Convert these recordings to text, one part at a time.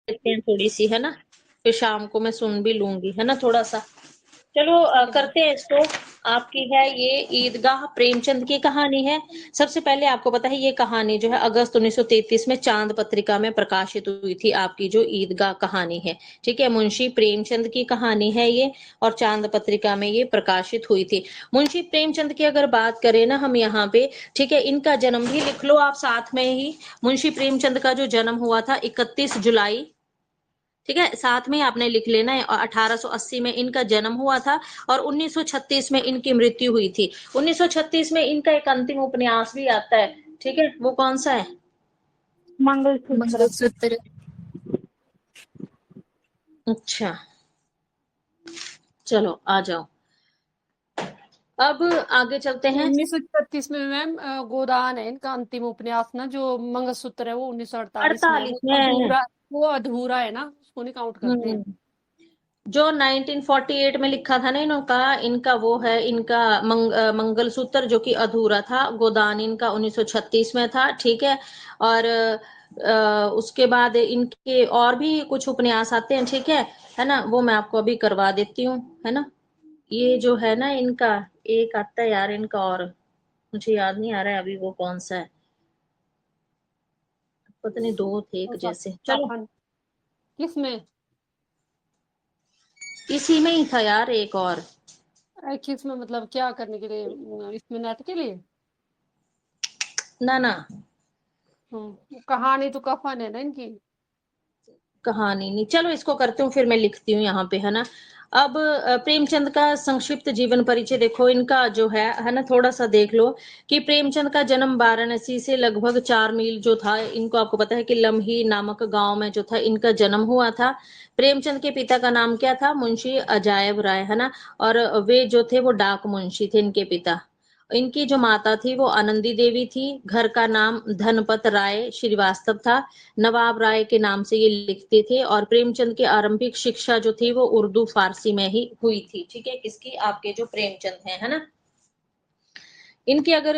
लेते हैं थोड़ी सी, है ना, फिर शाम को मैं सुन भी लूंगी, है ना, थोड़ा सा। चलो ठीक है मैम। करते हैं इसको। आपकी है ये ईदगाह प्रेमचंद की कहानी है। सबसे पहले आपको पता है ये कहानी जो है अगस्त 1933 में चांद पत्रिका में प्रकाशित हुई थी, आपकी जो ईदगाह कहानी है। ठीक है, मुंशी प्रेमचंद की कहानी है ये, और चांद पत्रिका में ये प्रकाशित हुई थी। मुंशी प्रेमचंद की अगर बात करें ना हम यहाँ पे, ठीक है, इनका जन्म भी लिख लो आप साथ में ही। मुंशी प्रेमचंद का जो जन्म हुआ था 31 जुलाई, ठीक है, साथ में ही आपने लिख लेना है। और 1880 में इनका जन्म हुआ था, और 1936 में इनकी मृत्यु हुई थी। 1936 में इनका एक अंतिम उपन्यास भी आता है, ठीक है, वो कौन सा है? मंगलसूत्र। मंगलसूत्र। अच्छा, चलो आ जाओ, अब आगे चलते हैं। 1936 में मैम गोदान है इनका अंतिम उपन्यास ना। जो मंगलसूत्र है वो 1948 में है। 48 में। वो अधूरा है ना, उसको नहीं काउंट करते हैं। हम्म, जो 1948 में लिखा था ना इनका, इनका वो है, इनका मंगलसूत्र जो कि अधूरा था। गोदान इनका 1936 में था, ठीक है। और उसके बाद इनके और भी कुछ उपन्यास आते हैं, ठीक है ना, वो मैं आपको अभी करवा देती हूँ, है ना। ये जो है ना इनका, एक आता है यार इनका, और मुझे याद नहीं आ रहा है अभी वो कौन सा है। पता नहीं, दो थे एक कौन जैसे, सा चलो। किस में? इसी में ही था यार एक और। किस में मतलब क्या करने के लिए? इसमें नेट के लिए? ना ना, कहानी तो कफन है ना इनकी। कहानी नहीं, चलो इसको करती हूँ, फिर मैं लिखती हूँ यहाँ पे, है ना। अब प्रेमचंद का संक्षिप्त जीवन परिचय देखो इनका जो है ना, थोड़ा सा देख लो कि प्रेमचंद का जन्म वाराणसी से लगभग 4 मील जो था, इनको आपको पता है कि लम्ही नामक गांव में जो था इनका जन्म हुआ था। प्रेमचंद के पिता का नाम क्या था? मुंशी अजायब राय, है ना। और वे जो थे वो डाक मुंशी थे इनके पिता। इनकी जो माता थी वो आनंदी देवी थी। घर का नाम धनपत राय श्रीवास्तव था। नवाब राय के नाम से ये लिखते थे। और प्रेमचंद की आरंभिक शिक्षा जो थी वो उर्दू फारसी में ही हुई थी, ठीक है, किसकी? आपके जो प्रेमचंद है ना। इनकी अगर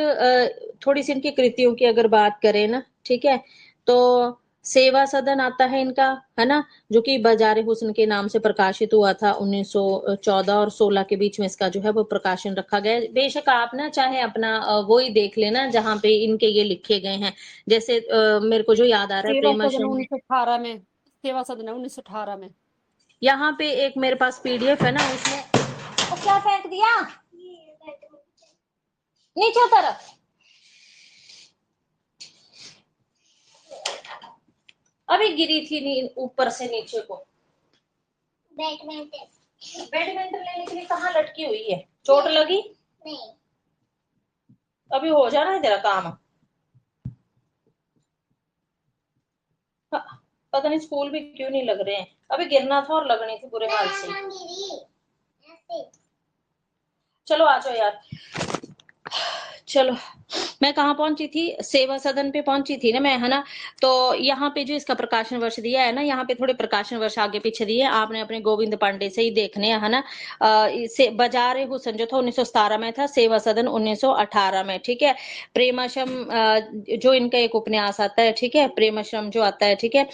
थोड़ी सी इनकी कृतियों की अगर बात करें ना, ठीक है, तो सेवा सदन आता है इनका, है ना, जो कि बाजारे हुस्न के नाम से प्रकाशित हुआ था 1914 और 16 के बीच में इसका जो है वो प्रकाशन रखा गया है। बेशक आप ना चाहे अपना वो ही देख लेना जहां पे इनके ये लिखे गए हैं। जैसे मेरे को जो याद आ रहा है सेवा सदन प्रेमाश्रम, 1918 में। सेवा सदन है 1918 में। यहाँ पे एक मेरे पास पीडीएफ है ना, उसमें ओ, क्या फेंक दिया नीचे तरफ? अभी गिरी थी ऊपर से नीचे को। बैडमिंटन, बैडमिंटन लेने के लिए कहाँ लटकी हुई है? चोट लगी? नहीं। अभी हो जाना है तेरा काम। हाँ, पता नहीं स्कूल भी क्यों नहीं लग रहे हैं। अभी गिरना था और लगनी थी बुरे हाल से। चलो आ जाओ यार। चलो, मैं कहाँ पहुंची थी? सेवा सदन पे पहुंची थी ना मैं, है ना। तो यहाँ पे जो इसका प्रकाशन वर्ष दिया है ना, यहाँ पे थोड़े प्रकाशन वर्ष आगे पीछे दिए आपने अपने गोविंद पांडे से ही देखने, है ना। इसे बाजारे हुसन जो था 1917 में था, सेवा सदन 1918 में, ठीक है। प्रेमाश्रम जो इनका एक उपन्यास आता है, ठीक है, प्रेमाश्रम जो आता है, ठीक है।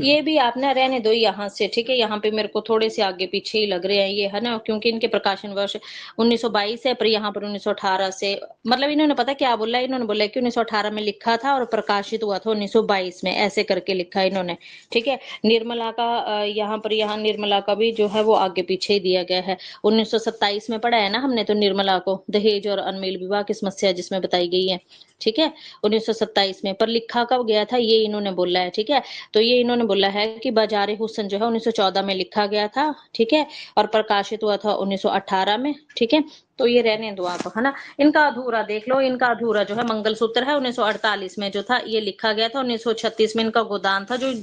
ये भी आप ना रहने दो यहाँ से, ठीक है। यहाँ पे मेरे को थोड़े से आगे पीछे ही लग रहे हैं ये, है ना, क्योंकि इनके प्रकाशन वर्ष 1922 है, पर यहाँ पर 1918 से, मतलब इन्होंने पता क्या बोला है, इन्होंने बोला कि 1918 में लिखा था और प्रकाशित हुआ था 1922 में, ऐसे करके लिखा है इन्होंने, ठीक है। निर्मला का यहाँ पर, यहाँ निर्मला का भी जो है वो आगे पीछे ही दिया गया है। 1927 में पढ़ा है ना हमने तो निर्मला को, दहेज और अनमेल विवाह की समस्या जिसमें बताई गई है, ठीक है, 1927 में। पर लिखा कब गया था ये इन्होंने बोला है, ठीक है। तो ये इन्होंने बोला है कि बाजारे हुस्न जो है 1914 में लिखा गया था, ठीक है, और प्रकाशित हुआ था 1918 में, ठीक है। तो ये रहने दो आप, है ना। इनका अधूरा देख लो, इनका अधूरा जो है मंगलसूत्र है 1948 में जो था ये लिखा गया था। 1936 में इनका गोदान था जो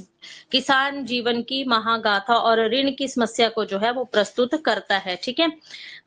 किसान जीवन की महागाथा और ऋण की समस्या को जो है वो प्रस्तुत करता है, ठीक है।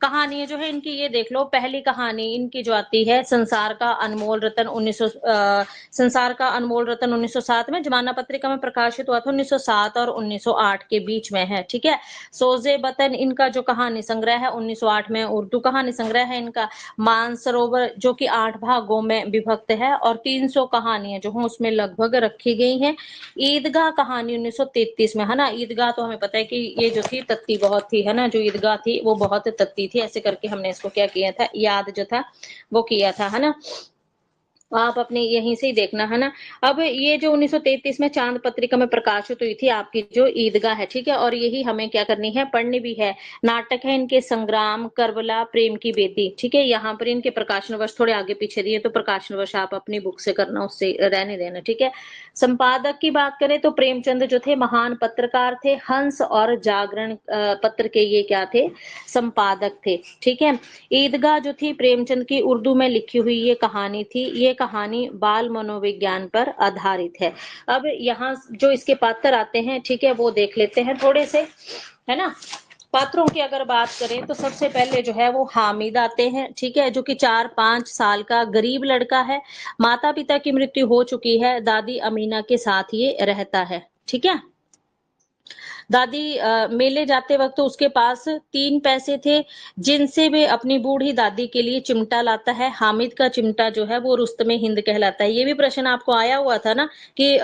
कहानी जो है इनकी ये देख लो, पहली कहानी इनकी जो आती है संसार का अनमोल रतन 1907 में जमाना पत्रिका में प्रकाशित हुआ था। 1907 और 1908 के बीच में है, ठीक है। सोजे बतन इनका जो कहानी संग्रह है 1908 में, उर्दू कहानी संग्रह है इनका। मानसरोवर जो कि 8 भागों में विभक्त है और 300 कहानियां जो है उसमें लगभग रखी गई हैं। ईदगाह कहानी 1933 में, है ना। ईदगाह तो हमें पता है कि ये जो थी तत्ती बहुत थी, है ना, जो ईदगाह थी वो बहुत तत्ती थी, ऐसे करके हमने इसको क्या किया था, याद जो था वो किया था, है ना। आप अपने यहीं से ही देखना, है ना। अब ये जो 1933 में चांद पत्रिका में प्रकाशित हुई थी आपकी जो ईदगाह है, ठीक है, और यही हमें क्या करनी है, पढ़नी भी है। नाटक है इनके संग्राम, करबला, प्रेम की बेटी, ठीक है। यहाँ पर इनके प्रकाशन वर्ष थोड़े आगे पीछे दिए, तो प्रकाशन वर्ष आप अपनी बुक से करना, उससे रहने देना, ठीक है। संपादक की बात करें तो प्रेमचंद जो थे महान पत्रकार थे, हंस और जागरण पत्र के ये क्या थे, संपादक थे, ठीक है। ईदगाह जो थी प्रेमचंद की उर्दू में लिखी हुई ये कहानी थी। ये कहानी बाल मनोविज्ञान पर आधारित है। अब यहाँ जो इसके पात्र आते हैं, ठीक है, वो देख लेते हैं थोड़े से, है ना। पात्रों की अगर बात करें तो सबसे पहले जो है वो हामिद आते हैं, ठीक है, जो कि 4-5 साल का गरीब लड़का है। माता पिता की मृत्यु हो चुकी है, दादी अमीना के साथ ये रहता है, ठीक है। दादी मेले जाते वक्त तो उसके पास 3 पैसे थे, जिनसे वे अपनी बूढ़ी दादी के लिए चिमटा लाता है। हामिद का चिमटा जो है वो रुस्तमे हिंद कहलाता है। ये भी प्रश्न आपको आया हुआ था ना कि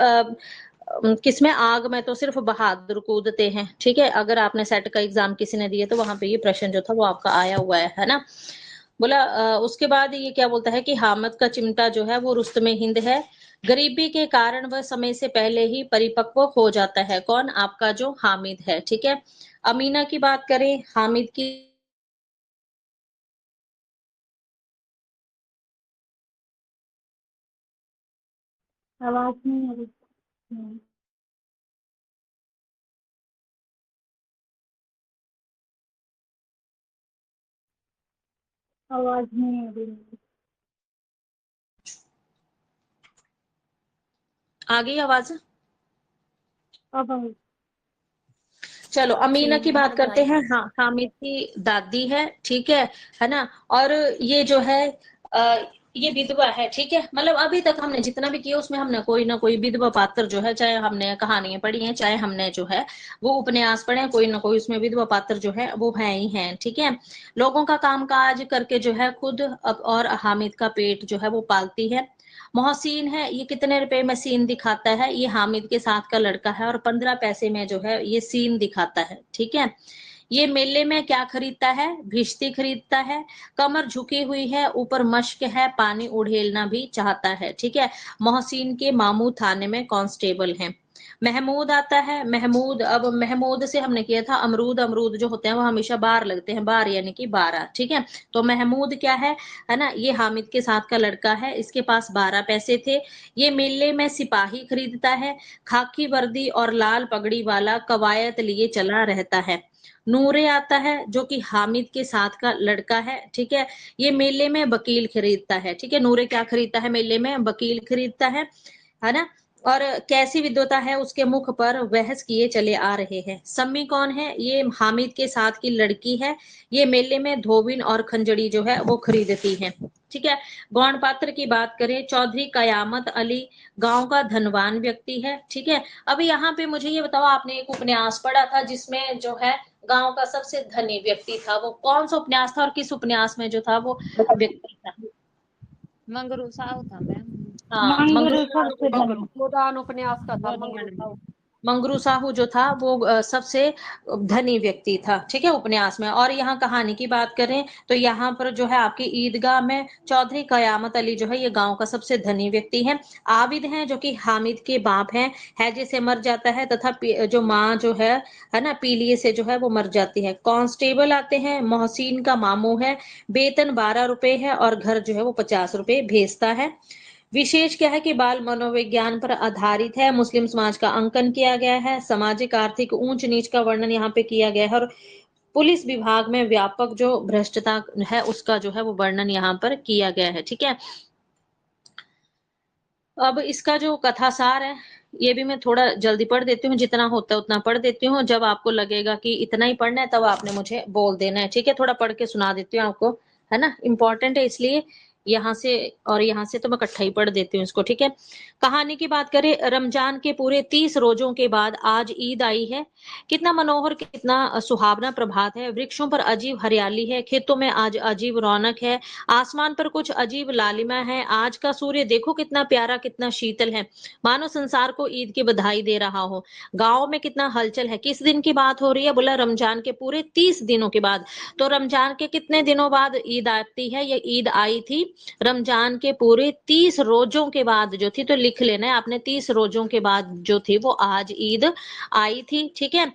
किसमें, आग में तो सिर्फ बहादुर कूदते हैं, ठीक है। अगर आपने सेट का एग्जाम किसी ने दिया तो वहां पे ये प्रश्न जो था वो आपका आया हुआ है ना। बोला उसके बाद ये क्या बोलता है कि हामिद का चिमटा जो है वो रुस्तमे हिंद है। गरीबी के कारण वह समय से पहले ही परिपक्व हो जाता है। कौन, आपका जो हामिद है, ठीक है। अमीना की बात करें, हामिद की आवाज नहीं आ रही। हम्म, आवाज नहीं आ रही। आ गई आवाज। अब आई। चलो अमीना जी की बात अभी करते आई। हैं। हाँ, हामिद की दादी है, ठीक है ना। और ये जो है आ, ये विधवा है, ठीक है। मतलब अभी तक हमने जितना भी किया उसमें हमने कोई ना कोई विधवा पात्र जो है, चाहे हमने कहानियां पढ़ी हैं, चाहे हमने जो है वो उपन्यास पढ़े हैं, कोई ना कोई उसमें विधवा पात्र जो है वो है ही है, ठीक है। लोगों का काम काज करके जो है खुद और हामिद का पेट जो है वो पालती है। मोहसिन है, ये कितने रुपए में सीन दिखाता है, ये हामिद के साथ का लड़का है, और 15 पैसे में जो है ये सीन दिखाता है, ठीक है। ये मेले में क्या खरीदता है, भिश्ती खरीदता है। कमर झुकी हुई है, ऊपर मश्क है, पानी उड़ेलना भी चाहता है, ठीक है। मोहसिन के मामू थाने में कांस्टेबल हैं। महमूद आता है। महमूद, अब महमूद से हमने किया था अमरूद। अमरूद जो होते हैं वो हमेशा बार लगते हैं, बार यानी कि 12, ठीक है। तो महमूद क्या है ना, ये हामिद के साथ का लड़का है। इसके पास 12 पैसे थे। ये मेले में सिपाही खरीदता है। खाकी वर्दी और लाल पगड़ी वाला कवायद लिए चला रहता है। नूरे आता है, जो कि हामिद के साथ का लड़का है, ठीक है। ये मेले में वकील खरीदता है, ठीक है। नूरे क्या खरीदता है, मेले में वकील खरीदता है ना। और कैसी विद्वता है उसके मुख पर बहस किए चले आ रहे हैं। सम्मी कौन है, ये हामिद के साथ की लड़की है। ये मेले में धोबिन और खंजड़ी जो है वो खरीदती है, ठीक है। गौण पात्र की बात करें, चौधरी कयामत अली गांव का धनवान व्यक्ति है, ठीक है। अब यहाँ पे मुझे ये बताओ, आपने एक उपन्यास पढ़ा था जिसमें जो है गांव का सबसे धनी व्यक्ति था, वो कौन सा उपन्यास था और किस उपन्यास में जो था वो व्यक्ति था। मंगरू साहु था मैम। हाँ, मंगरू सबसे मंगरू। धनी। गोदान उपन्यास का था गोदान मंगरू में। साहू। मंगरू साहू जो था वो सबसे धनी व्यक्ति था, ठीक है, उपन्यास में। और यहाँ कहानी की बात करें तो यहाँ पर जो है आपकी ईदगाह में चौधरी कयामत अली जो है ये गांव का सबसे धनी व्यक्ति है। आबिद हैं, जो कि हामिद के बाप हैं। हैजे से मर जाता है, तथा जो माँ जो है ना, पीलिए से जो है वो मर जाती है। कांस्टेबल आते हैं, मोहसिन का मामू है। वेतन 12 रुपए है और घर जो है वो 50 रुपए भेजता है। विशेष क्या है कि बाल मनोविज्ञान पर आधारित है। मुस्लिम समाज का अंकन किया गया है। सामाजिक आर्थिक ऊंच नीच का वर्णन यहाँ पे किया गया है। और पुलिस विभाग में व्यापक जो भ्रष्टता है उसका जो है वो वर्णन यहाँ पर किया गया है, ठीक है। अब इसका जो कथासार है ये भी मैं थोड़ा जल्दी पढ़ देती हूँ, जितना होता है उतना पढ़ देती हूँ। जब आपको लगेगा कि इतना ही पढ़ना है तब आपने मुझे बोल देना है, ठीक है। थोड़ा पढ़ के सुना देती हूँ आपको, है ना, इंपॉर्टेंट है इसलिए। यहाँ से और यहाँ से तो मैं इकट्ठा ही पढ़ देती हूँ इसको, ठीक है। कहानी की बात करें, रमजान के पूरे 30 रोजों के बाद आज ईद आई है। कितना मनोहर, कितना सुहावना प्रभात है। वृक्षों पर अजीब हरियाली है, खेतों में आज अजीब रौनक है, आसमान पर कुछ अजीब लालिमा है। आज का सूर्य देखो कितना प्यारा, कितना शीतल है, मानो संसार को ईद की बधाई दे रहा हो। गांव में कितना हलचल है। किस दिन की बात हो रही है? बोला रमजान के पूरे 30 दिनों के बाद। तो रमजान के कितने दिनों बाद ईद आती है? ये ईद आई थी रमजान के पूरे 30 रोजों के बाद जो थी, तो लिख लेना है आपने, 30 रोजों के बाद जो थी वो आज ईद आई थी, ठीक है।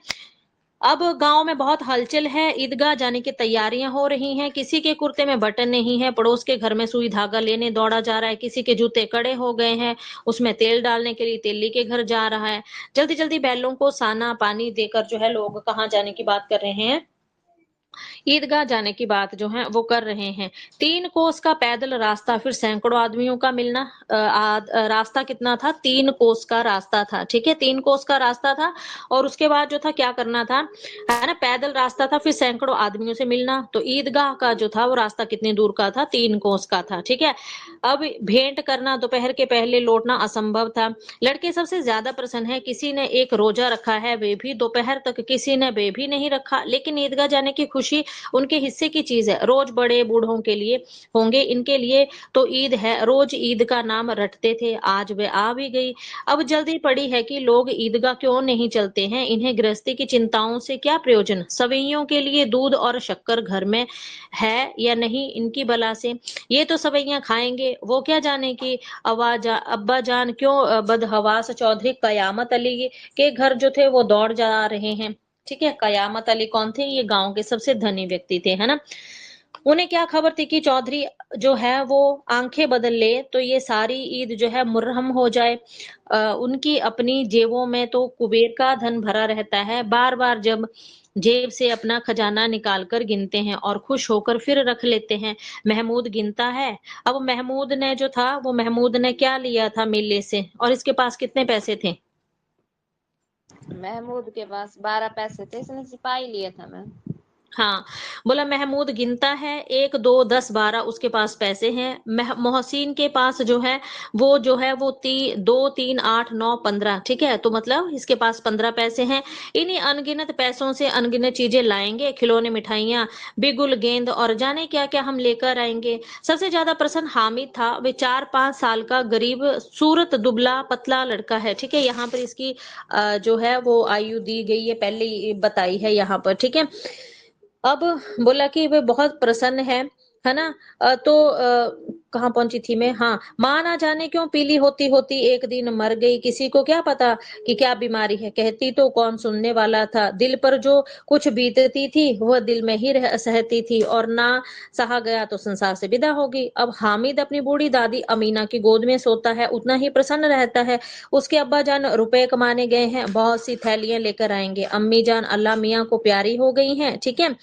अब गांव में बहुत हलचल है, ईदगाह जाने की तैयारियां हो रही हैं। किसी के कुर्ते में बटन नहीं है, पड़ोस के घर में सुई धागा लेने दौड़ा जा रहा है। किसी के जूते कड़े हो गए हैं, उसमें तेल डालने के लिए तेली के घर जा रहा है। जल्दी जल्दी बैलों को साना पानी देकर जो है लोग कहाँ जाने की बात कर रहे हैं? ईदगाह जाने की बात जो है वो कर रहे हैं। 3 कोस का पैदल रास्ता, फिर सैकड़ों आदमियों का मिलना। रास्ता कितना था? 3 कोस का रास्ता था, ठीक है। 3 कोस का रास्ता था और उसके बाद जो था क्या करना था, है ना, पैदल रास्ता था, फिर सैकड़ों आदमियों से मिलना। तो ईदगाह का जो था वो रास्ता कितनी दूर का था? 3 कोस का था, ठीक है। अब भेंट करना, दोपहर के पहले लौटना असंभव था। लड़के सबसे ज्यादा प्रसन्न है। किसी ने एक रोजा रखा है, वे भी दोपहर तक, किसी ने वे भी नहीं रखा। लेकिन ईदगाह जाने की खुशी उनके हिस्से की चीज है। रोज बड़े बूढ़ों के लिए होंगे, इनके लिए तो ईद है। रोज ईद का नाम रटते थे, आज वे आ भी गई। अब जल्दी पड़ी है कि लोग ईदगाह क्यों नहीं चलते हैं। इन्हें गृहस्थी की चिंताओं से क्या प्रयोजन? सवैयों के लिए दूध और शक्कर घर में है या नहीं, इनकी बला से। ये तो सवैया खाएंगे, वो क्या जाने कि अब्बा जान क्यों बदहवास चौधरी कयामत अली के घर जो थे वो दौड़ जा रहे हैं, ठीक है। कयामत अली कौन थे? ये गांव के सबसे धनी व्यक्ति थे, है ना। उन्हें क्या खबर थी कि चौधरी जो है वो आंखें बदल ले तो ये सारी ईद जो है मुर्हम हो जाए। उनकी अपनी जेबों में तो कुबेर का धन भरा रहता है। बार बार जब जेब से अपना खजाना निकाल कर गिनते हैं और खुश होकर फिर रख लेते हैं। महमूद गिनता है। अब महमूद ने जो था वो महमूद ने क्या लिया था मेले से, और इसके पास कितने पैसे थे? महमूद के पास 12 पैसे थे, इसने सिपाही लिया था मैम। हाँ, बोला महमूद गिनता है, 1 2 10 12 उसके पास पैसे हैं। मोहसिन के पास जो है वो 2 3 8 9 15, ठीक है। तो मतलब इसके पास 15 पैसे हैं। इन्हीं अनगिनत पैसों से अनगिनत चीजें लाएंगे, खिलौने, मिठाइयां, बिगुल, गेंद और जाने क्या क्या हम लेकर आएंगे। सबसे ज्यादा प्रसन्न हामिद था। वे 4-5 साल का गरीब सूरत दुबला पतला लड़का है, ठीक है। यहाँ पर इसकी जो है वो आयु दी गई है, पहले ही बताई है यहाँ पर, ठीक है। अब बोला कि वे बहुत प्रसन्न है ना। तो कहाँ पहुंची थी मैं? हाँ, माँ ना जाने क्यों पीली होती होती एक दिन मर गई। किसी को क्या पता कि क्या बीमारी है, कहती तो कौन सुनने वाला था। दिल पर जो कुछ बीतती थी वह दिल में ही सहती थी, और ना सहा गया तो संसार से विदा होगी। अब हामिद अपनी बूढ़ी दादी अमीना की गोद में सोता है, उतना ही प्रसन्न रहता है। उसके अब्बा जान रुपए कमाने गए हैं, बहुत सी थैलियां लेकर आएंगे। अम्मी जान अल्लाह मियाँ को प्यारी हो गई हैं, ठीक है।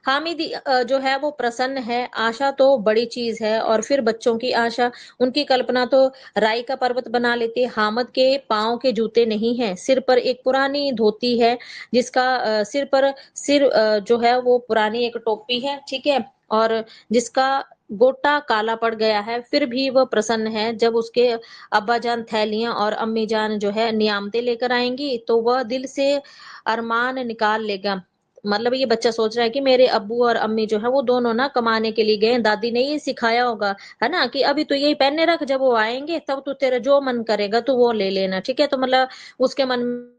हामिद जो है वो प्रसन्न है। आशा तो बड़ी चीज है, और फिर बच्चों की आशा, उनकी कल्पना तो राई का पर्वत बना लेती है। हामिद के पांव के जूते नहीं है, सिर पर एक पुरानी धोती है, जिसका सिर जो है वो पुरानी एक टोपी है, ठीक है, और जिसका गोटा काला पड़ गया है। फिर भी वह प्रसन्न है। जब उसके अब्बा जान थैलियां और अम्मी जान जो है नियामतें लेकर आएंगी तो वह दिल से अरमान निकाल लेगा। मतलब ये बच्चा सोच रहा है कि मेरे अब्बू और अम्मी जो है वो दोनों ना कमाने के लिए गए, दादी ने ये सिखाया होगा, है ना, कि अभी तो यही पहने रख, जब वो आएंगे तब तो तेरा जो मन करेगा तो वो ले लेना, ठीक है। तो मतलब उसके मन में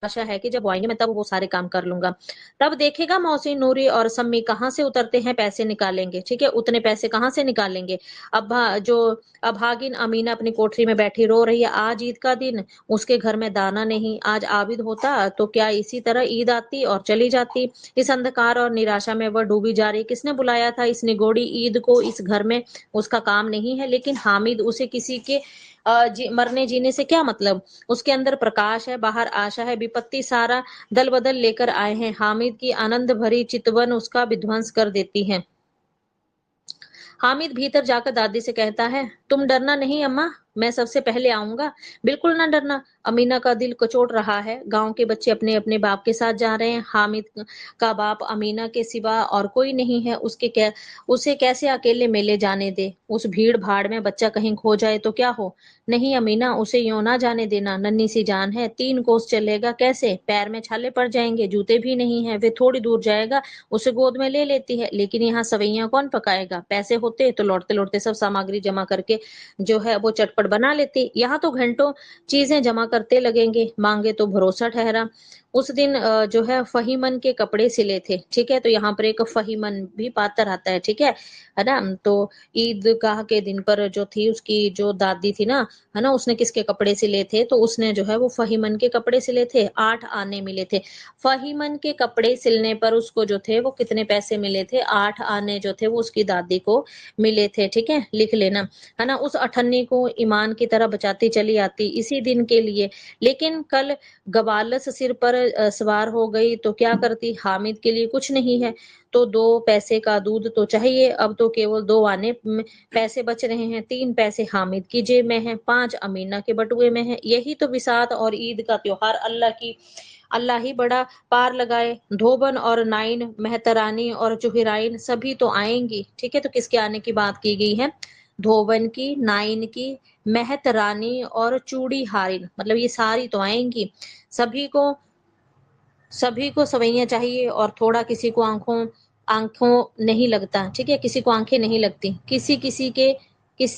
आशा है कि जब वो आएंगे मैं तब वो सारे काम कर लूंगा। तब देखेगा मोहसिन, नूरी और सम्मी कहाँ से उतरते हैं, पैसे निकालेंगे, ठीक है। उतने पैसे कहाँ से निकालेंगे? अभागिन अमीना अपनी कोठरी में बैठी रो रही है। आज ईद का दिन, उसके घर में दाना नहीं। आज आबिद होता तो क्या इसी तरह ईद आती और चली जाती। इस अंधकार और निराशा में वह डूबी जा रही। किसने बुलाया था इस निगोड़ी ईद को इस घर में? उसका काम नहीं है, लेकिन हामिद, उसे किसी के मरने जीने से क्या मतलब। उसके अंदर प्रकाश है, बाहर आशा है। विपत्ति सारा दल बदल लेकर आए हैं। हामिद की आनंद भरी चितवन उसका विध्वंस कर देती है। हामिद भीतर जाकर दादी से कहता है, तुम डरना नहीं अम्मा, मैं सबसे पहले आऊंगा, बिल्कुल ना डरना। अमीना का दिल कचोट रहा है, गांव के बच्चे अपने अपने बाप के साथ जा रहे हैं, हामिद का बाप अमीना के सिवा और कोई नहीं है, उसे कैसे अकेले मेले जाने दे। उस भीड़ भाड़ में बच्चा कहीं खो जाए तो क्या हो। नहीं अमीना, उसे यूं ना जाने देना, नन्ही सी जान है, 3 कोस चलेगा कैसे, पैर में छाले पड़ जाएंगे, जूते भी नहीं है। वे थोड़ी दूर जाएगा, उसे गोद में ले लेती है, लेकिन यहाँ सवैया कौन पकाएगा। पैसे होते तो लौटते लौटते सब सामग्री जमा करके जो है वो चटपट बना लेती। यहाँ तो घंटों चीजें जमा करते लगेंगे, मांगे तो भरोसा ठहरा। उस दिन जो है फहीमन के कपड़े सिले थे, ठीक है। तो यहाँ पर एक फहीमन भी पात्र आता है, ठीक है ना। तो ईदगाह के दिन पर जो थी उसकी जो दादी थी ना, है ना, उसने किसके कपड़े सिले थे, तो उसने जो है वो फहीमन के कपड़े सिले थे। 8 आने मिले थे। फहीमन के कपड़े सिलने पर उसको जो थे वो कितने पैसे मिले थे, 8 आने जो थे वो उसकी दादी को मिले थे, ठीक है, लिख लेना, है ना। उस अठन्नी को ईमान की तरह बचाती चली आती इसी दिन के लिए। लेकिन कल गवालस सिर पर सवार हो गई तो क्या करती, हामिद के लिए कुछ नहीं है तो 2 पैसे का दूध तो चाहिए। अब तो केवल 2 आने पैसे बच रहे हैं, 3 पैसे हामिद की जेब में है, 5 अमीना के बटुए में है। यही तो बिसात और ईद का त्योहार, अल्लाह ही बड़ा पार लगाए। धोबन और नाइन, मेहतरानी और चुहिराइन सभी तो आएंगी, ठीक है। तो किसके आने की बात की गई है, धोबन की, नाइन की, मेहतरानी और चूड़ी हारिन, मतलब ये सारी तो आएंगी। सभी को सभी को सवैया चाहिए और थोड़ा किसी को आंखों आंखों नहीं लगता, ठीक है, किसी को आंखें नहीं लगती। किसी किसी के किस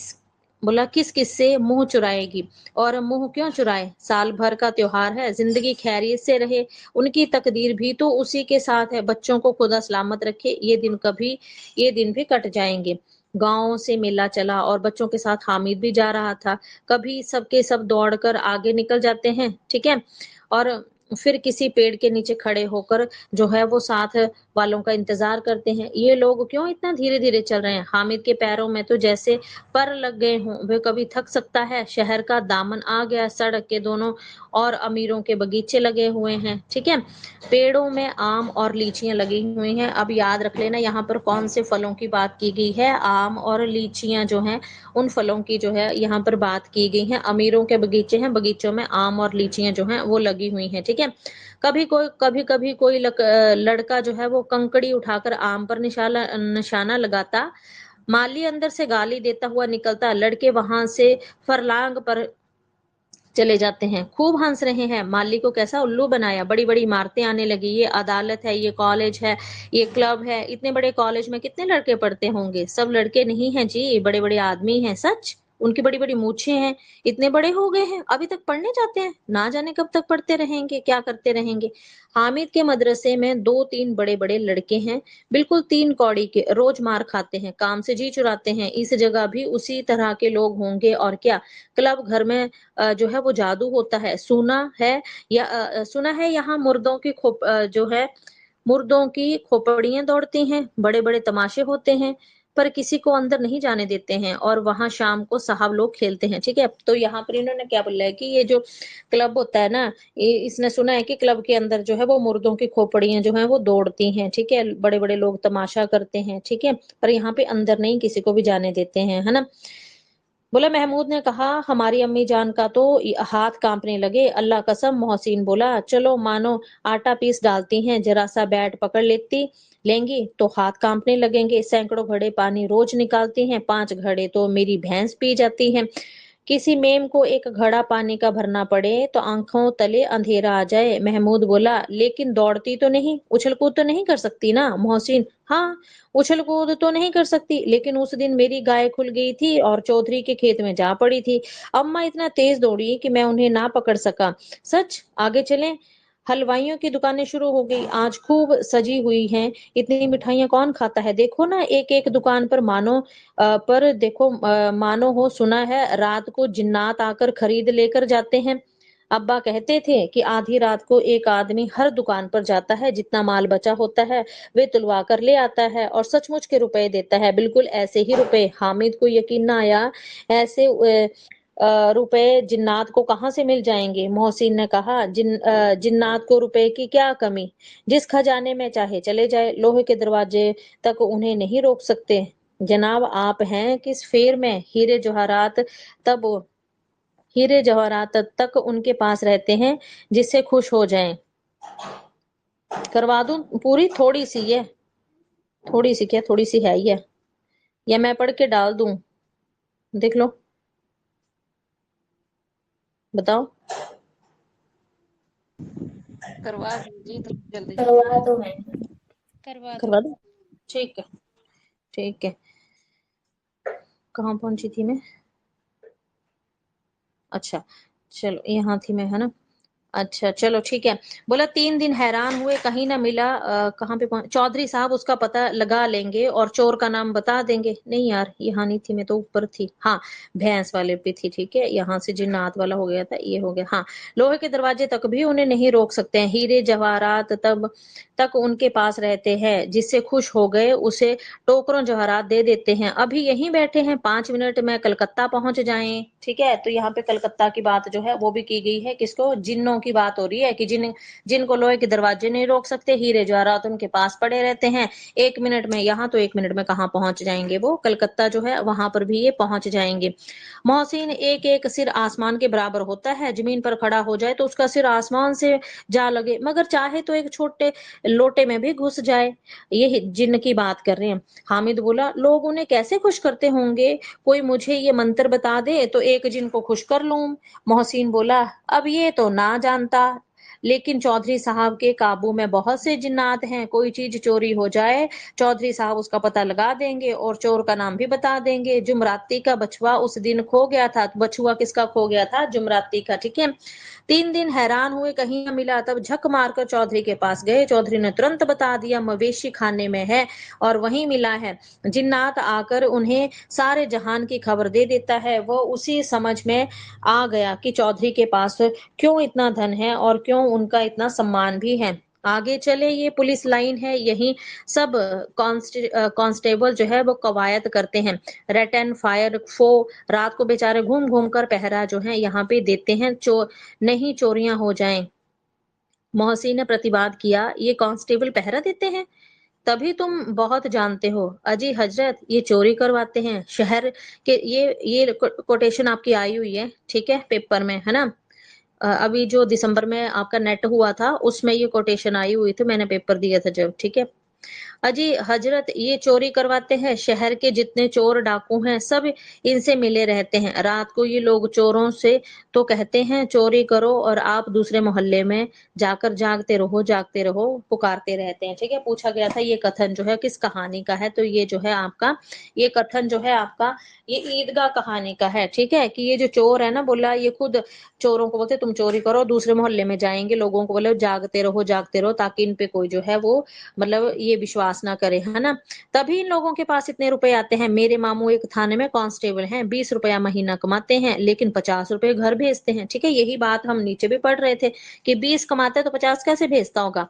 बोला किस किस से मुंह चुराएगी, और मुंह क्यों चुराए, साल भर का त्योहार है, जिंदगी खैरियत से रहे। उनकी तकदीर भी तो उसी के साथ है, बच्चों को खुदा सलामत रखे। ये दिन भी कट जाएंगे। गांव से मेला चला और बच्चों के साथ हामिद भी जा रहा था। कभी सबके सब दौड़कर आगे निकल जाते हैं, ठीक है, और फिर किसी पेड़ के नीचे खड़े होकर जो है वो साथ वालों का इंतजार करते हैं। ये लोग क्यों इतना धीरे धीरे चल रहे हैं, हामिद के पैरों में तो जैसे पर लग गए हों। वे कभी थक सकता है, शहर का दामन आ गया, सड़क के दोनों और अमीरों के बगीचे लगे हुए हैं, ठीक है। पेड़ों में आम और लीचियां लगी हुई हैं। अब याद रख लेना यहाँ पर कौन से फलों की बात की गई है, आम और लीचियां जो हैं उन फलों की जो है यहाँ पर बात की गई है। अमीरों के बगीचे हैं, बगीचों में आम और लीचियां जो हैं वो लगी हुई हैं, ठीक है। कभी कोई लड़का जो है वो कंकड़ी उठाकर आम पर निशाना लगाता, माली अंदर से गाली देता हुआ निकलता, लड़के वहां से फरलांग पर चले जाते हैं। खूब हंस रहे हैं, माली को कैसा उल्लू बनाया, बड़ी बड़ी इमारतें आने लगी, ये अदालत है, ये कॉलेज है, ये क्लब है। इतने बड़े कॉलेज में कितने लड़के पढ़ते होंगे, सब लड़के नहीं हैं जी, बड़े बड़े आदमी हैं। सच, उनकी बड़ी बड़ी मूछें हैं, इतने बड़े हो गए हैं, अभी तक पढ़ने जाते हैं, ना जाने कब तक पढ़ते रहेंगे, क्या करते रहेंगे। हामिद के मदरसे में 2-3 बड़े बड़े लड़के हैं, बिल्कुल 3 कौड़ी के, रोज मार खाते हैं, काम से जी चुराते हैं। इस जगह भी उसी तरह के लोग होंगे और क्या। क्लब घर में जो है वो जादू होता है, सुना है यहाँ मुर्दों की खोपड़ियां दौड़ती हैं, बड़े बड़े तमाशे होते हैं, पर किसी को अंदर नहीं जाने देते हैं, और वहां शाम को साहब लोग खेलते हैं, ठीक है। तो यहाँ पर इन्होंने क्या बोला है कि ये जो क्लब होता है ना, इसने सुना है कि क्लब के अंदर जो है वो मुर्दों की खोपड़ियां जो है वो दौड़ती हैं, ठीक है, बड़े बड़े लोग तमाशा करते हैं, ठीक है, पर यहाँ पे अंदर नहीं किसी को भी जाने देते हैं, है ना। बोला महमूद ने कहा, हमारी अम्मी जान का तो हाथ कांपने लगे, अल्लाह कसम। मोहसिन बोला, चलो मानो आटा पीस डालती हैं, जरा सा बैट पकड़ लेंगी तो हाथ कांपने लगेंगे। सैकड़ों घड़े पानी रोज निकालती हैं, 5 घड़े तो मेरी भैंस पी जाती है। किसी मेम को एक घड़ा पानी का भरना पड़े तो आंखों तले अंधेरा आ जाए। महमूद बोला, लेकिन दौड़ती तो नहीं, उछल कूद तो नहीं कर सकती ना। मोहसिन, हाँ, उछल कूद तो नहीं कर सकती, लेकिन उस दिन मेरी गाय खुल गई थी और चौधरी के खेत में जा पड़ी थी। अम्मा इतना तेज दौड़ी कि मैं उन्हें ना पकड़ सका। सच, आगे चलें। हलवाइयों की दुकानें शुरू हो गई, आज खूब सजी हुई हैं। इतनी मिठाइयां कौन खाता है, देखो ना, एक एक दुकान पर मानो हो, सुना है रात को जिन्नात आकर खरीद लेकर जाते हैं। अब्बा कहते थे कि आधी रात को एक आदमी हर दुकान पर जाता है, जितना माल बचा होता है वे तुलवा कर ले आता है और सचमुच के रुपए देता है। बिल्कुल ऐसे ही रुपए। हामिद को यकीन ना आया, ऐसे रुपए जिन्नात को कहां से मिल जाएंगे। मोहसिन ने कहा, जिन्नात को रुपए की क्या कमी, जिस खजाने में चाहे चले जाए, लोहे के दरवाजे तक उन्हें नहीं रोक सकते। जनाब, आप हैं किस फेर में, हीरे जवाहरात तब हीरे जवाहरात तक उनके पास रहते हैं जिससे खुश हो जाएं। करवा दूं पूरी? थोड़ी सी है, थोड़ी सी क्या, थोड़ी सी है ही है, या मैं पढ़ के डाल दूं? देख लो, बताओ। करवा दीजिए तो जल्दी करवा दो मैम। करवा दो। करवा दूं? ठीक है, ठीक है। कहाँ पहुंची थी मैं? अच्छा, चलो यहाँ थी मैं, है ना। अच्छा चलो ठीक है। बोला 3 दिन हैरान हुए, कहीं ना मिला। कहाँ पे चौधरी साहब उसका पता लगा लेंगे और चोर का नाम बता देंगे। नहीं यार, यहाँ नहीं थी मैं, तो ऊपर थी। हाँ, भैंस वाले पे थी, ठीक है। यहाँ से जिन्नात वाला हो गया था, ये हो गया। हाँ, लोहे के दरवाजे तक भी उन्हें नहीं रोक सकते हैं। हीरे जवाहरात तब तक उनके पास रहते हैं जिससे खुश हो गए उसे टोकरों जवाहरात दे देते हैं। अभी यहीं बैठे हैं, 5 मिनट में कलकत्ता पहुंच जाएं। ठीक है, तो यहाँ पे कलकत्ता की बात जो है वो भी की गई है। किसको? जिन्नों की बात हो रही है कि जिनको लोहे के दरवाजे नहीं रोक सकते, हीरे जवाहरात उनके पास पड़े रहते हैं। 1 मिनट में यहाँ, तो 1 मिनट में कहाँ पहुंच जाएंगे वो? कलकत्ता जो है वहां पर भी ये पहुंच जाएंगे। मोहसिन एक एक सिर आसमान के बराबर होता है, जमीन पर खड़ा हो जाए तो उसका सिर आसमान से जा लगे, मगर चाहे तो एक छोटे लोटे में भी घुस जाए। ये जिन्न की बात कर रहे हैं। हामिद बोला, लोग उन्हें कैसे खुश करते होंगे? कोई मुझे ये मंत्र बता दे तो एक जिन को खुश कर लूं। मोहसिन बोला, अब ये तो ना जानता, लेकिन चौधरी साहब के काबू में बहुत से जिन्नात हैं। कोई चीज चोरी हो जाए, चौधरी साहब उसका पता लगा देंगे और चोर का नाम भी बता देंगे। जुमराती का बछुआ उस दिन खो गया था। बछुआ किसका खो गया था? जुमराती का। ठीक है। 3 दिन हैरान हुए, कहीं न मिला। तब झक मारकर चौधरी के पास गए। चौधरी ने तुरंत बता दिया, मवेशी खाने में है और वहीं मिला है। जिन्नात आकर उन्हें सारे जहान की खबर दे देता है। वो उसी समझ में आ गया कि चौधरी के पास क्यों इतना धन है और क्यों उनका इतना सम्मान भी है। आगे चले, ये पुलिस लाइन है, यही सब कांस्टेबल जो है वो कवायद करते हैं। रेट एंड फायर फो रात को बेचारे घूम घूम कर पहरा जो है यहाँ पे देते हैं, नहीं चोरियां हो जाएं। मोहसिन ने प्रतिवाद किया, ये कांस्टेबल पहरा देते हैं? तभी तुम बहुत जानते हो। अजी हजरत, ये चोरी करवाते हैं शहर के। ये कोटेशन आपकी आई हुई है, ठीक है, पेपर में, है ना। अभी जो दिसंबर में आपका नेट हुआ था उसमें ये कोटेशन आई हुई थी, मैंने पेपर दिया था जब। ठीक है। अजी हजरत, ये चोरी करवाते हैं। शहर के जितने चोर डाकू हैं सब इनसे मिले रहते हैं। रात को ये लोग चोरों से तो कहते हैं चोरी करो, और आप दूसरे मोहल्ले में जाकर जागते रहो जागते रहो पुकारते रहते हैं। ठीक है। पूछा गया था ये कथन जो है किस कहानी का है, तो ये जो है आपका, ये कथन जो है आपका, ये ईदगाह कहानी का है। ठीक है, कि ये जो चोर है ना, बोला ये खुद चोरों को बोलते तुम चोरी करो, दूसरे मोहल्ले में जाएंगे, लोगों को बोले जागते रहो ताकि इन पे कोई जो है वो मतलब ये विश्वास ना करे, है ना। तभी इन लोगों के पास इतने रुपए आते हैं। मेरे मामू एक थाने में कांस्टेबल हैं, 20 रुपया महीना कमाते हैं, लेकिन 50 रुपए घर भेजते हैं। ठीक है, यही बात हम नीचे भी पढ़ रहे थे कि 20 कमाते तो 50 कैसे भेजता होगा।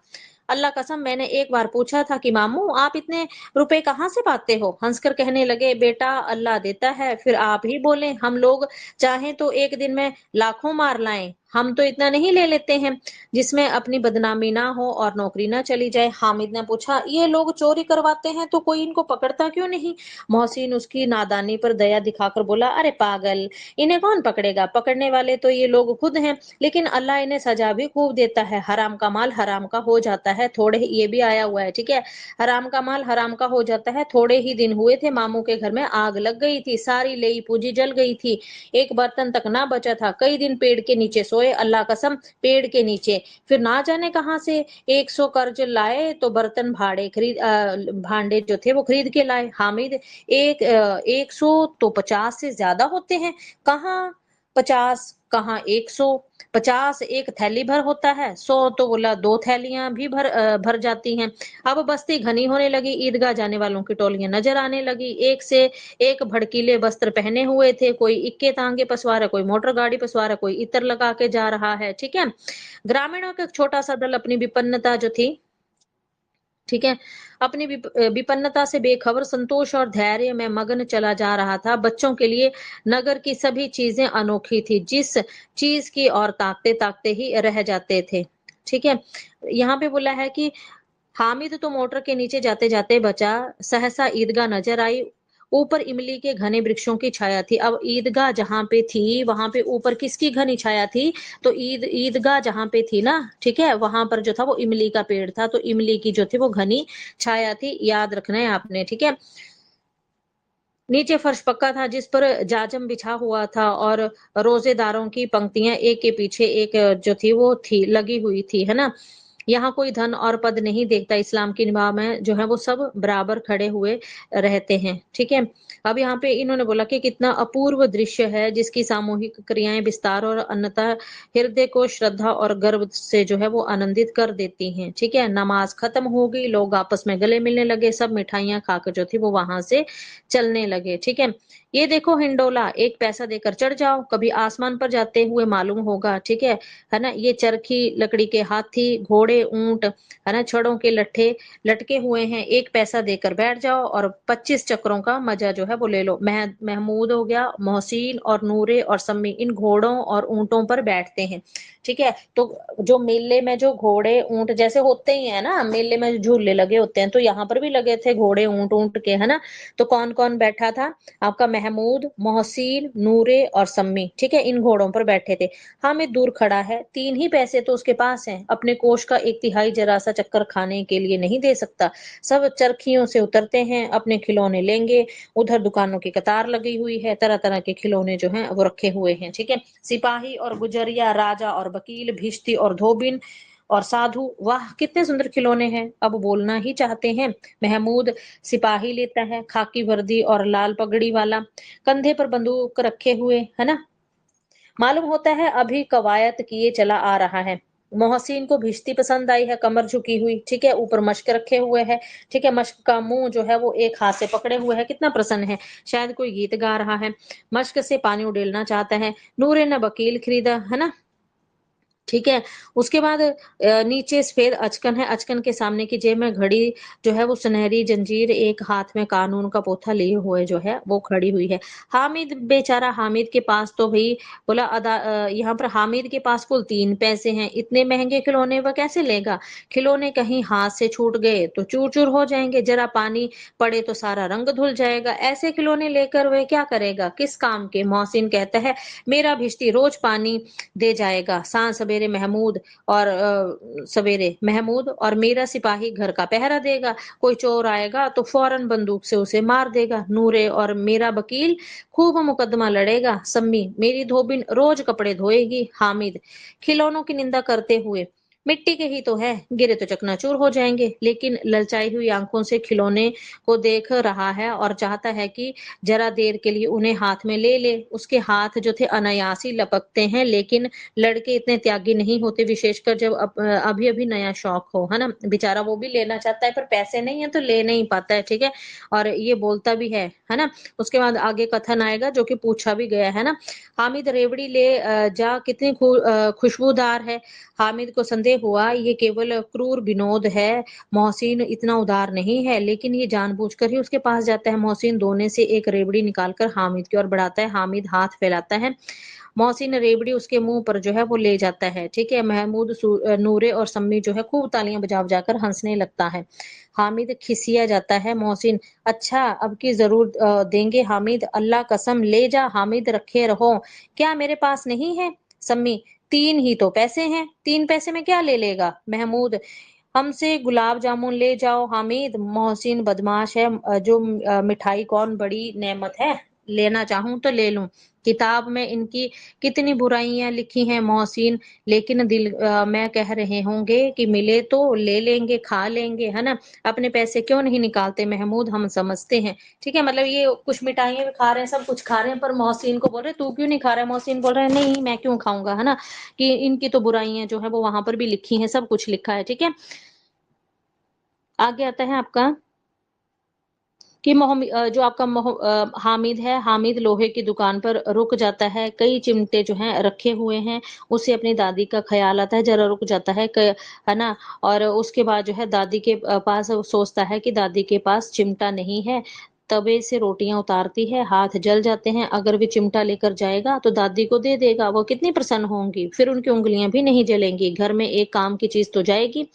अल्लाह कसम, मैंने एक बार पूछा था कि मामू आप इतने रुपए कहाँ से पाते हो? हंसकर कहने लगे, बेटा अल्लाह देता है, फिर आप ही बोले। हम लोग चाहें तो एक दिन में लाखों मार लाएं, हम तो इतना नहीं ले लेते हैं जिसमें अपनी बदनामी ना हो और नौकरी ना चली जाए। हामिद ने पूछा, ये लोग चोरी करवाते हैं तो कोई इनको पकड़ता क्यों नहीं? मोहसिन उसकी नादानी पर दया दिखाकर बोला, अरे पागल, इन्हें कौन पकड़ेगा? पकड़ने वाले तो ये लोग खुद हैं, लेकिन अल्लाह इन्हें सजा भी खूब देता है। हराम का माल हराम का हो जाता है, थोड़े, ये भी आया हुआ है। ठीक है, हराम का माल हराम का हो जाता है। थोड़े ही दिन हुए थे, मामू के घर में आग लग गई थी, सारी लेई पूंजी जल गई थी, एक बर्तन तक ना बचा था। कई दिन पेड़ के नीचे सोए, अल्लाह कसम, पेड़ के नीचे। फिर ना जाने कहां से 100 कर्ज लाए तो बर्तन भांडे जो थे वो खरीद के लाए। हामिद, 100 तो 50 से ज्यादा होते हैं। कहाँ 50, कहाँ 100? 50 एक थैली भर होता है, 100 तो बोला 2 थैलियां भी भर जाती हैं। अब बस्ती घनी होने लगी, ईदगाह जाने वालों की टोलियां नजर आने लगी। एक से एक भड़कीले वस्त्र पहने हुए थे, कोई इक्के तांगे पसवार है, कोई मोटर गाड़ी पसवार है, कोई इत्र लगा के जा रहा है। ठीक है। ग्रामीणों का एक छोटा सा दल अपनी विपन्नता जो थी, ठीक है, अपनी विपन्नता से बेखबर संतोष और धैर्य में मगन चला जा रहा था। बच्चों के लिए नगर की सभी चीजें अनोखी थी, जिस चीज की और ताकते ताकते ही रह जाते थे। ठीक है, यहाँ पे बोला है कि हामिद तो मोटर के नीचे जाते जाते बचा, सहसा ईदगाह नजर आई। ऊपर इमली के घने वृक्षों की छाया थी। अब ईदगाह जहां पे थी वहां पे ऊपर किसकी घनी छाया थी? तो ईदगाह जहां पे थी ना, ठीक है, वहां पर जो था वो इमली का पेड़ था, तो इमली की जो थी वो घनी छाया थी, याद रखना है आपने, ठीक है। नीचे फर्श पक्का था जिस पर जाजम बिछा हुआ था और रोजेदारों की पंक्तियां एक के पीछे एक जो थी वो थी लगी हुई थी, है ना। यहाँ कोई धन और पद नहीं देखता, इस्लाम की निगाह में जो है वो सब बराबर खड़े हुए रहते हैं, ठीक है। अब यहाँ पे इन्होंने बोला कि कितना अपूर्व दृश्य है जिसकी सामूहिक क्रियाएं विस्तार और अन्यथा हृदय को श्रद्धा और गर्व से जो है वो आनंदित कर देती हैं, ठीक है। नमाज खत्म हो गई, लोग आपस में गले मिलने लगे, सब मिठाइयां खाकर जो थी वो वहां से चलने लगे, ठीक है। ये देखो हिंडोला, एक पैसा देकर चढ़ जाओ, कभी आसमान पर जाते हुए मालूम होगा, ठीक है ना। ये चरखी लकड़ी के हाथी, घोड़े, ऊंट, है ना, छड़ों के लट्ठे लटके हुए हैं, एक पैसा देकर बैठ जाओ और 25 चक्रों का मजा जो है वो ले लो। महमूद हो गया, मोहसिन और नूरे और सम्मी इन घोड़ों और ऊंटों पर बैठते हैं, ठीक है। तो जो मेले में जो घोड़े ऊंट जैसे होते ही है ना, मेले में झूले लगे होते हैं, तो यहाँ पर भी लगे थे घोड़े ऊंट ऊंट के, है ना। तो कौन कौन बैठा था? आपका महमूद, मोहसिन, नूरे और सम्मी, ठीक है, इन घोड़ों पर बैठे थे। हामिद दूर खड़ा है, 3 ही पैसे तो उसके पास हैं, अपने कोष का 1/3 जरा सा चक्कर खाने के लिए नहीं दे सकता। सब चरखियों से उतरते हैं, अपने खिलौने लेंगे। उधर दुकानों की कतार लगी हुई है, तरह तरह के खिलौने जो हैं वो रखे हुए हैं, ठीक है। सिपाही और गुजरिया, राजा और वकील, भिश्ती और धोबिन और साधु, वाह कितने सुंदर खिलौने हैं, अब बोलना ही चाहते हैं। महमूद सिपाही लेता है, खाकी वर्दी और लाल पगड़ी वाला, कंधे पर बंदूक रखे हुए, है ना। मालूम होता है अभी कवायद किए चला आ रहा है। मोहसिन को भिश्ती पसंद आई है, कमर झुकी हुई, ठीक है, ऊपर मश्क रखे हुए है, ठीक है। मश्क का मुंह जो है वो एक हाथ से पकड़े हुए है, कितना प्रसन्न है, शायद कोई गीत गा रहा है। मश्क से पानी उड़ेलना चाहता है। नूरे ने वकील खरीदा, है ना, ठीक है। उसके बाद नीचे सफेद अचकन है, अचकन के सामने की जेब में घड़ी जो है वो सुनहरी जंजीर, एक हाथ में कानून का पोथा लिए हुए जो है वो खड़ी हुई है। हामिद बेचारा, हामिद के पास तो भाई बोला यहाँ पर हामिद के पास कुल 3 पैसे हैं, इतने महंगे खिलौने वह कैसे लेगा? खिलौने कहीं हाथ से छूट गए तो चूर चूर हो जाएंगे, जरा पानी पड़े तो सारा रंग धुल जाएगा, ऐसे खिलौने लेकर वह क्या करेगा, किस काम के? मोहसिन कहता है मेरा भिश्ती रोज पानी दे जाएगा, सवेरे महमूद और मेरा सिपाही घर का पहरा देगा, कोई चोर आएगा तो फौरन बंदूक से उसे मार देगा। नूरे और मेरा वकील खूब मुकदमा लड़ेगा। सम्मी मेरी धोबिन रोज कपड़े धोएगी। हामिद खिलौनों की निंदा करते हुए, मिट्टी के ही तो है, गिरे तो चकनाचूर हो जाएंगे, लेकिन ललचाई हुई आंखों से खिलौने को देख रहा है और चाहता है कि जरा देर के लिए उन्हें हाथ में ले ले। उसके हाथ जो थे अनायासी लपकते हैं, लेकिन लड़के इतने त्यागी नहीं होते, विशेषकर जब अभी अभी नया शौक हो, है ना। बेचारा वो भी लेना चाहता है पर पैसे नहीं है तो ले नहीं पाता है, ठीक है। और ये बोलता भी है ना। उसके बाद आगे कथन आएगा जो कि पूछा भी गया है ना। हामिद रेवड़ी ले जा, कितनी खुशबूदार है। हामिद को संदेह हुआ ये केवल क्रूर विनोद है, मोहसिन इतना उदार नहीं है, लेकिन ये जानबूझकर ही उसके पास जाता है। मोहसिन दोने से एक रेवड़ी निकालकर हामिद की ओर बढ़ाता है, हामिद हाथ फैलाता है, मोहसिन रेवड़ी उसके मुंह पर जो है वो ले जाता है, ठीक है। महमूद, नूरे और सम्मी जो है खूब तालियां बजा बजाकर हंसने लगता है। हामिद खिसिया जाता है। मोहसिन अच्छा अब की जरूर देंगे हामिद, अल्लाह कसम ले जा हामिद, रखे रहो, क्या मेरे पास नहीं है? सम्मी 3 ही तो पैसे हैं, 3 पैसे में क्या ले लेगा? महमूद हमसे गुलाब जामुन ले जाओ हामिद। मोहसिन बदमाश है, जो मिठाई कौन बड़ी नेमत है, लेना चाहूं तो ले लूं, किताब में इनकी कितनी बुराइयां लिखी हैं मोहसिन, लेकिन दिल में कह रहे होंगे कि मिले तो ले लेंगे, खा लेंगे, है ना। अपने पैसे क्यों नहीं निकालते महमूद, हम समझते हैं, ठीक है। मतलब ये कुछ मिठाइयां भी खा रहे हैं, सब कुछ खा रहे हैं, पर मोहसिन को बोल रहे तू क्यों नहीं खा रहा है? मोहसिन बोल रहे हैं नहीं मैं क्यों खाऊंगा, है ना, कि इनकी तो बुराइयां जो है वो वहां पर भी लिखी हैं, सब कुछ लिखा है, ठीक है। आगे आता है आपका कि जो आपका हामिद है, हामिद लोहे की दुकान पर रुक जाता है, कई चिमटे जो हैं रखे हुए हैं, उसे अपनी दादी का ख्याल आता है, जरा रुक जाता है, है ना। और उसके बाद जो है दादी के पास वो सोचता है कि दादी के पास चिमटा नहीं है, तवे से रोटियां उतारती है, हाथ जल जाते हैं, अगर वे चिमटा लेकर जाएगा तो दादी को दे देगा, वो कितनी प्रसन्न होंगी, फिर उनकी उंगलियां भी नहीं जलेंगी, घर में एक काम की चीज तो जाएगी।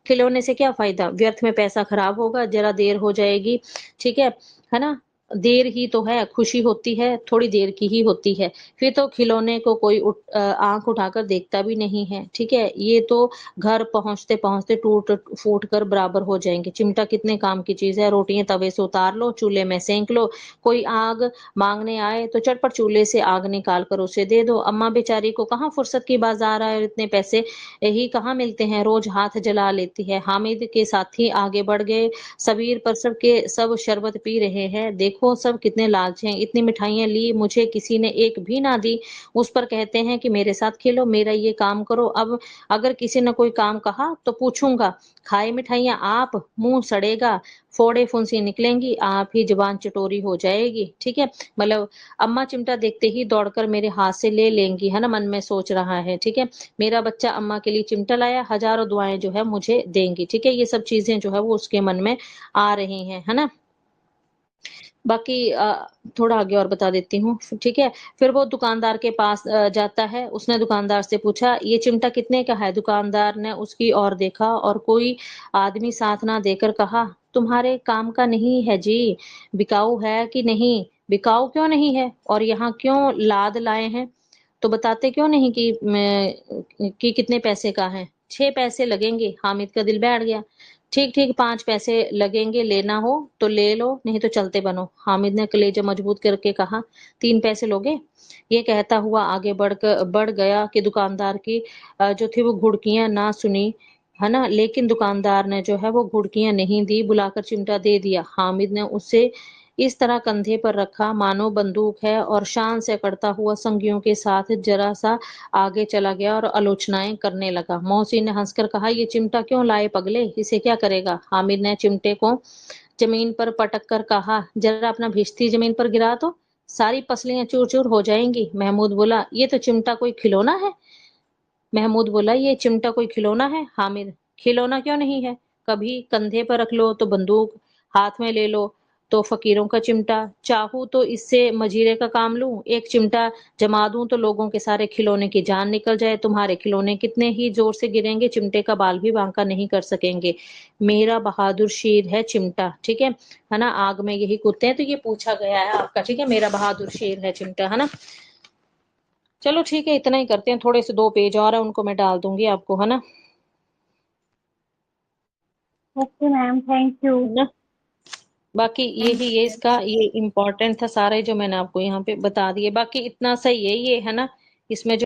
खिलौने से क्या फायदा, व्यर्थ में पैसा खराब होगा, जरा देर हो जाएगी, ठीक है ना। देर ही तो है, खुशी होती है थोड़ी देर की ही होती है, फिर तो खिलौने को कोई आंख उठाकर देखता भी नहीं है, ठीक है। ये तो घर पहुंचते पहुंचते टूट फूट कर बराबर हो जाएंगे। चिमटा कितने काम की चीज है, रोटियां तवे से उतार लो, चूल्हे में सेंक लो, कोई आग मांगने आए तो चटपट चूल्हे से आग निकाल कर उसे दे दो। अम्मा बेचारी को कहाँ फुर्सत की बाजार है, इतने पैसे ही कहाँ मिलते हैं, रोज हाथ जला लेती है। हामिद के साथी आगे बढ़ गए, सबीर पर सब के सब शरबत पी रहे हैं, देखो सब कितने लालची हैं, इतनी मिठाइयां ली, मुझे किसी ने एक भी ना दी। उस पर कहते हैं कि मेरे साथ खेलो, मेरा ये काम करो। अब अगर किसी ने कोई काम कहा तो पूछूंगा, खाए मिठाइयां आप, मुंह सड़ेगा, फोड़े फुंसी निकलेंगी, आप ही जुबान चटोरी हो जाएगी, ठीक है। मतलब अम्मा चिमटा देखते ही दौड़कर मेरे हाथ से ले लेंगी, है ना, मन में सोच रहा है, ठीक है। मेरा बच्चा अम्मा के लिए चिमटा लाया, हजारों दुआएं जो है मुझे देंगी, ठीक है। ये सब चीजें जो है वो उसके मन में आ रही हैं, है ना। बाकी थोड़ा आगे और बता देती हूँ, ठीक है। फिर वो दुकानदार के पास जाता है, उसने दुकानदार से पूछा ये चिमटा कितने का है। दुकानदार ने उसकी ओर देखा और कोई आदमी साथ ना देकर कहा, तुम्हारे काम का नहीं है जी, बिकाऊ है कि नहीं। बिकाऊ क्यों नहीं है और यहाँ क्यों लाद लाए हैं, तो बताते क्यों नहीं कि कितने पैसे का है। 6 पैसे लगेंगे। हामिद का दिल बैठ गया। ठीक ठीक 5 पैसे लगेंगे, लेना हो तो ले लो, नहीं तो चलते बनो। हामिद ने कलेजा मजबूत करके कहा, 3 पैसे लोगे। ये कहता हुआ आगे बढ़ गया कि दुकानदार की जो थी वो घुड़कियां ना सुनी, है ना, लेकिन दुकानदार ने जो है वो घुड़कियां नहीं दी, बुलाकर चिमटा दे दिया। हामिद ने उसे इस तरह कंधे पर रखा मानो बंदूक है और शान से करता हुआ संगियों के साथ जरा सा आगे चला गया और आलोचनाएं करने लगा। मौसी ने हंसकर कहा, ये चिमटा क्यों लाए पगले, इसे क्या करेगा। हामिद ने चिमटे को जमीन पर पटक कर कहा, जरा अपना भिश्ती जमीन पर गिरा तो सारी पसलियां चूर चूर हो जाएंगी। महमूद बोला, ये तो चिमटा कोई खिलौना है। महमूद बोला, ये चिमटा कोई खिलौना है। हामिद, खिलौना क्यों नहीं है, कभी कंधे पर रख लो तो बंदूक, हाथ में ले लो तो फकीरों का चिमटा, चाहूं तो इससे मजीरे का काम लूं, एक चिमटा जमा दूं तो लोगों के सारे खिलौने की जान निकल जाए। तुम्हारे खिलौने कितने ही जोर से गिरेंगे, चिमटे का बाल भी बांका नहीं कर सकेंगे। मेरा बहादुर शेर है चिमटा, ठीक है ना। आग में यही कूदते हैं, तो ये पूछा गया है आपका, ठीक है। मेरा बहादुर शेर है चिमटा, है ना। चलो ठीक है, इतना ही करते हैं, थोड़े से 2 पेज और है, उनको मैं डाल दूंगी आपको, है ना। Okay ma'am, thank you. है ना। बाकी ये इसका ये इम्पोर्टेंट था सारे जो मैंने आपको यहाँ पे बता दिए, बाकी इतना सही है ये, है ना। इसमें जो